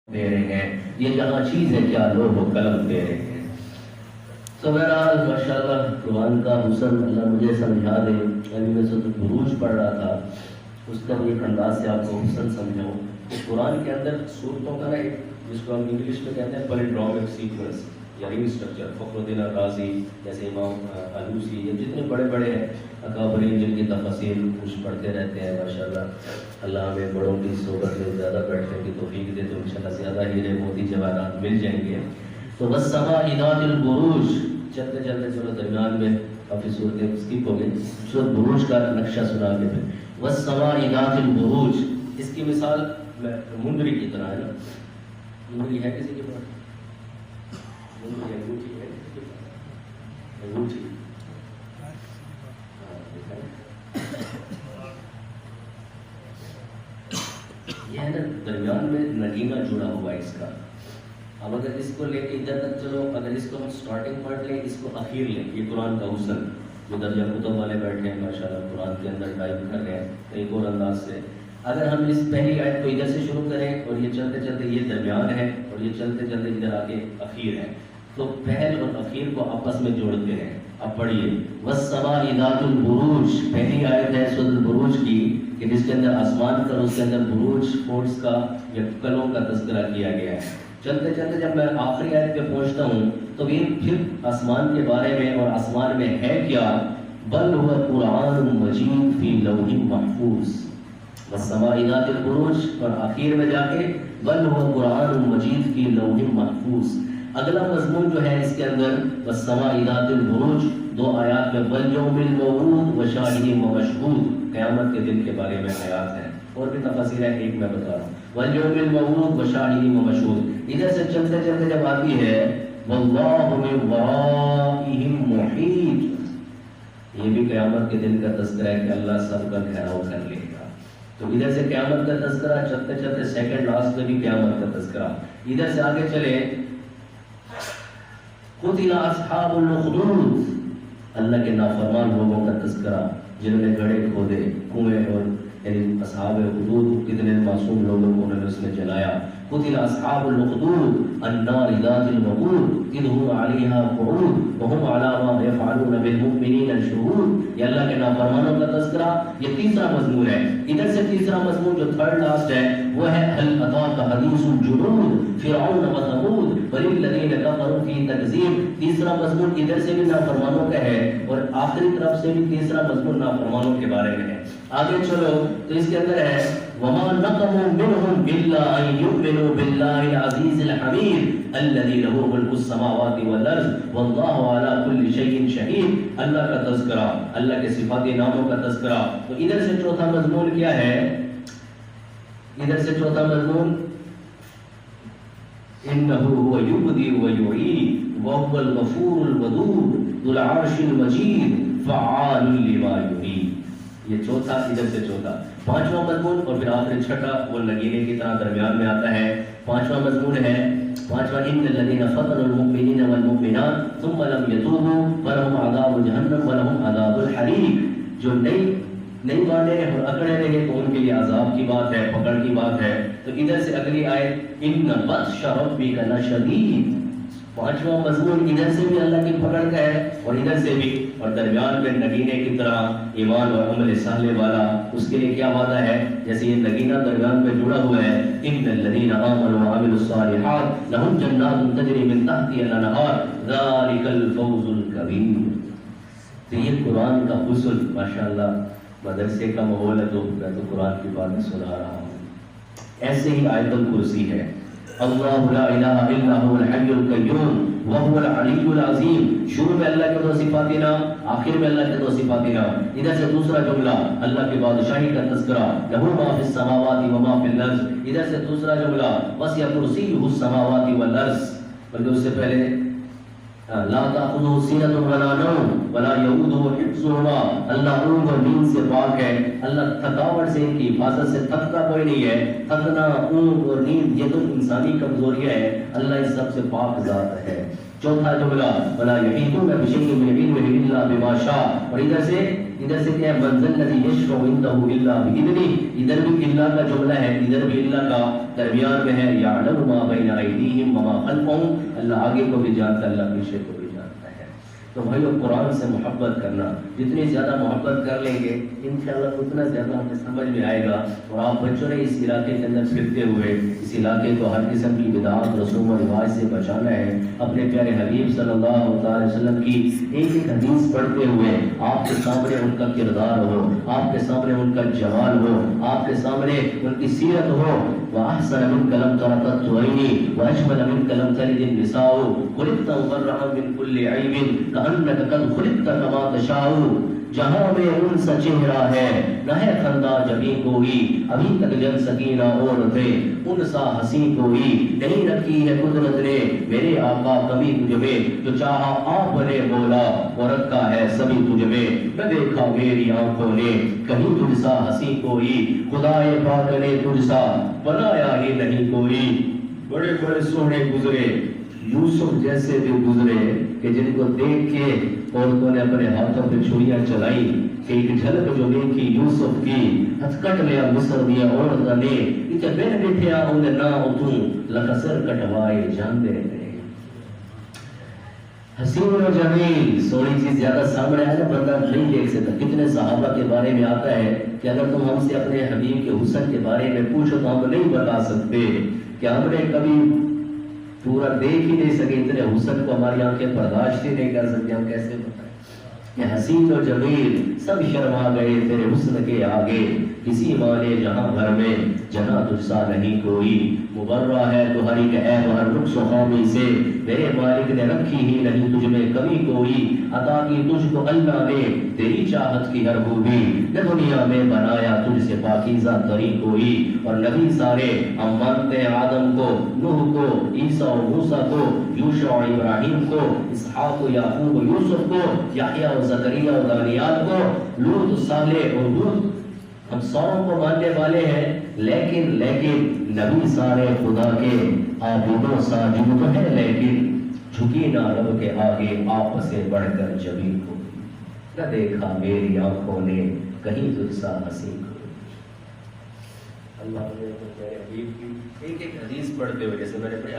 دے رہے ہیں، یہ جہاں چیز ہے کیا لوح و قلم دے رہے ہیں۔ تو بہرحال ماشاءاللہ قرآن کا حسن اللہ مجھے سمجھا دے۔ ابھی میں سورۃ البروج پڑھ رہا تھا، اس کا بھی ایک انداز سے آپ کو حسن سمجھاؤں۔ قرآن کے اندر صورتوں کا نا ایک جس کو ہم انگلش میں کہتے ہیں پلیڈرامک سیکوینس یا رنگ اسٹرکچر، فخر الدین الرازی جیسے امام آلوسی، یہ جتنے بڑے بڑے ہیں اکابرین جن کی تفاسیر کچھ پڑھتے رہتے ہیں ماشاءاللہ۔ اللہ ہمیں بڑوں کی صحبت میں زیادہ بیٹھنے کی توفیق دے تو انشاءاللہ زیادہ ہیرے موتی جواہرات مل جائیں گے۔ تو والسماء ذات البروج، چلتے چلتے چلو درمیان میں کافی صورتیں اسکپ ہو گئی، سورۃ بروج کا نقشہ سنا کے پھر والسماء ذات البروج، اس کی مثال منگری کی طرح ہے نا۔ منگری ہے کسی کے پاس؟ منگری انگوٹھی ہے کسی کے پاس؟ انگوٹھی یہ ہے نا درمیان میں نگینہ جڑا ہوا ہے اس کا۔ اب اگر اس کو لے کے ادھر تک چلو، اگر اس کو ہم سٹارٹنگ پڑھ لیں، اس کو اخیر لیں، یہ قرآن کا حسن جو درجہ کتب والے بیٹھے ہیں ماشاءاللہ قرآن کے اندر ڈائیو کر رہے ہیں ایک اور انداز سے۔ اگر ہم اس پہلی آیت کو ادھر سے شروع کریں اور یہ چلتے چلتے یہ درمیان ہے اور یہ چلتے چلتے ادھر آگے اخیر ہے، تو پہل اور اخیر کو آپس میں جوڑتے ہیں۔ اب پڑھیے والسماء ذات البروج، پہلی آیت ہے سورۃ البروج کی کہ جس کے اندر آسمان کا، اس کے اندر بروج فورٹس کا یا کلوں کا تذکرہ کیا گیا ہے۔ چلتے چلتے جب میں آخری آیت پہ پہنچتا ہوں تو یہ پھر آسمان کے بارے میں، اور آسمان میں ہے کیا، بل هو قرآن مجید فی لوح محفوظ، والسماء ذات البروج، اور آخر میں جا کے بل هو قرآن مجید فی لوح محفوظ۔ اگلا مضمون جو ہے اس کے اندر والسماء ذات البروج، دو آیات میں والیوم الموعود وشاہد ومشہود، قیامت کے دن کے بارے میں آیات ہیں، اور بھی تفاصیل ہے، ایک میں بتا رہا ہوں۔ والیوم الموعود وشاہد ومشہود، ادھر سے چلتے چلتے جب آتی ہے واللہ من ورائہم محیط، یہ بھی قیامت کے دن کا تذکرہ ہے کہ اللہ سب کا گھیراؤ کر لے گا۔ تو ادھر سے قیامت کا تذکرہ، چلتے چلتے سیکنڈ لاسٹ میں بھی قیامت کا تذکرہ۔ ادھر سے آگے چلے قتل اصحاب الاخدود، اللہ کے نافرمان لوگوں کا تذکرہ جنہوں نے گڑھے کھودے، کنویں، اور یعنی اصحاب الاخدود کتنے معصوم لوگوں کو انہوں نے اس میں جلایا۔ قتل اصحاب الاخدود النار ذات الوقود اذ هم علیہا قعود وهم علی ما یفعلون بالمؤمنین شہود، یہ اللہ کے نافرمانوں کا تذکرہ، یہ تیسرا مضمون ہے۔ ادھر سے تیسرا مضمون جو تھرڈ لاسٹ ہے وہ ہے هل اتاک حدیث الجنود فرعون وثمود وللذین کفروا فی تکذیب، تیسرا مضمون ادھر سے بھی نافرمانوں کا ہے اور آخری طرف سے بھی تیسرا مضمون نافرمانوں کے بارے میں ہے۔ آگے چلو تو اس کے اندر ہے وما نقموا منهم الا ان يؤمنوا بالله العزيز الحميد الذي له ملك السماوات والارض والله على كل شيء شهيد، اللہ کا تذکرہ، اللہ کے صفاتی ناموں کا تذکرہ۔ تو ادھر سے چوتھا مضمون کیا ہے؟ ادھر سے چوتھا مضمون انه هو يبدئ ويعيد وهو الغفور الودود ذو العرش المجيد فعال لما يريد، یہ چوتھا ادھر سے چوتھا۔ پانچواں مضمون اور پھر آخر چھٹا وہ نگینے کی طرح درمیان میں آتا ہے۔ پانچواں مضمون ہے پانچواں ان الذين فتنوا المؤمنين والمؤمنات ثم لم يتوبوا فلهم عذاب جہنم ولهم عذاب الحریق، جو نہیں مانے اور اکڑے رہے تو ان کے لیے عذاب کی بات ہے، پکڑ کی بات ہے۔ تو ادھر سے اگلی آیت ان بطش ربک لشدید، پانچواں مضمون ادھر سے بھی اللہ کی پکڑ کا ہے اور ادھر سے بھی، اور درمیان میں نگینے کی طرح ایمان اور عمل صالح والا، اس کے لیے کیا وعدہ ہے؟ جیسے یہ نگینہ درمیان میں جڑا ہوا ہے ان الذین آمنوا وعملوا الصالحات لهم جنات تجری من تحتها الانہار ذلک الفوز الکبیر۔ تو یہ قرآن کا حسن ماشاءاللہ، مدرسے کا ماحول ہے تو میں تو قرآن کی باتیں سنا رہا ہوں۔ ایسے ہی آیت الکرسی ہے اللہ لا الہ الا هو الحی القیوم وهو العلی العظیم، شروع میں اللہ کے دو صفاتی نام، آخر میں اللہ کے دو صفاتی نام۔ ادھر سے دوسرا جملہ اللہ کی بادشاہی کا تذکرہ، لہ ما فی السماوات و ما فی الارض، ادھر سے دوسرا جملہ وسع کرسیہ السماوات والارض، بلکہ اس سے پہلے لا تأخذه سنة ولا نوم ولا يؤوده حفظهما، اللہ اونگ اور نیند سے پاک ہے، اللہ تھکاوٹ سے، ان کی حفاظت سے تھکتا کوئی نہیں ہے۔ تھکنا، اونگ اور نیند یہ تو انسانی کمزوریاں ہیں، اللہ اس سب سے پاک ذات ہے۔ چوتھا جملہ ولا يحيطون بشيء من علمه الا بما شاء، اور ادھر سے ادھر سے کیا ہے منزل الذی یشفع عنده الا باذنہ، ادھر بھی الا کا جملہ ہے، ادھر بھی الا کا درمیان میں ہے، یعلم ما بین ایدیہم وما خلفہم، اللہ آگے کو بھی جانتا ہے، اللہ پیچھے کو بھی جانتا ہے۔ تو بھائیو قرآن سے محبت کرنا، جتنی زیادہ محبت کر لیں گے انشاءاللہ اتنا زیادہ ہمیں سمجھ میں آئے گا۔ اور آپ بچوں نے اس علاقے کے اندر پھرتے ہوئے اس علاقے کو ہر قسم کی بدعات رسوم و رواج سے بچانا ہے، اپنے پیارے حبیب صلی اللہ علیہ وسلم کی ایک ایک حدیث پڑھتے ہوئے آپ کے سامنے ان کا کردار ہو، آپ کے سامنے ان کا جمال ہو، آپ کے سامنے ان کی سیرت ہو۔ وَأَحْسَنَ مِنْكَ لَمْ تَرَ قَطُّ عَيْنِي وَأَجْمَلَ مِنْكَ لَمْ تَلِدِ النِّسَاءُ خُلِقْتَ مُبَرَّأً مِنْ كُلِّ عَيْبٍ كَأَنَّكَ قَدْ خُلِقْتَ كَمَا تَشَاءُ۔ جہاں میں ان سا چہرہ ہے نہ ہے خندہ جبیں کوئی، ابھی تک جن سکینہ اور تھے ان سا ہنسی کوئی، نہیں رکھی ہے قدرت نے میرے آقا کبھی تجھ میں، جو چاہا آپ نے مولا اور رکھا ہے سبھی تجھ میں، نہ دیکھا میری آنکھوں نے کہیں تجھ سا ہنسی کوئی، خدائے پاک نے تجھ سا بنایا ہی نہیں کوئی۔ بڑے بڑے سونے گزرے یوسف جیسے بھی گزرے کہ جن کو دیکھ کے عورتوں نے اپنے ہاتھوں پہ چھریاں چلائی کہ ایک جھلک جو دیکھی یوسف کی، ہتھ لیا مصر دیا عورت نے، کہ بین بیٹھے انہیں نہ اتوں لکسر کٹوائے جاندے تھے۔ حسین و جمیل سونی چیز زیادہ سامنے آئے نا بندہ نہیں دیکھ سکتا۔ کتنے صحابہ کے بارے میں آتا ہے کہ اگر تم ہم سے اپنے حبیب کے حسن کے بارے میں پوچھو تو ہم نہیں بتا سکتے، کہ ہم نے کبھی پورا دیکھ ہی نہیں سکے، اتنے حسن کو ہماری آنکھیں برداشت ہی نہیں کر سکتے، ہم کیسے بتائیں کہ حسین و جمیل سب شرما گئے تیرے حسن کے آگے، کسی والے جہاں بھر میں جنا تجھ سا نہیں کوئی، مبرہ ہے تو ہر ایک عیب ہر نقص و خامی سے، میرے مالک نے رکھی ہی نہیں تجھ میں کمی کوئی، عطا کی تجھ کو اللہ نے تیری چاہت کی ہر خوبی، نہ دنیا میں بنایا تجھ سے پاکیزہ ترین کوئی۔ اور نبی سارے ہم مانتے ہیں آدم کو، نوح کو، عیسیٰ و موسیٰ کو، یوشع و ابراہیم کو، اسحاق و یعقوب و یوسف کو، یحییٰ و زکریا و دانیال کو، لوط و صالح و ہود، ہم ساروں کو ماننے والے ہیں، لیکن نبی سارے خدا کے عابد و ساجد تو ہے، لیکن جھکی نہ رب کے آگے آپ سے بڑھ کر جبین کو، نہ دیکھا میری آنکھوں نے کہیں تجھ سا ہنسی کو۔ اللہ نے میرے حبیب کی ایک ایک حدیث پڑھتے ہوئے جیسے میں نے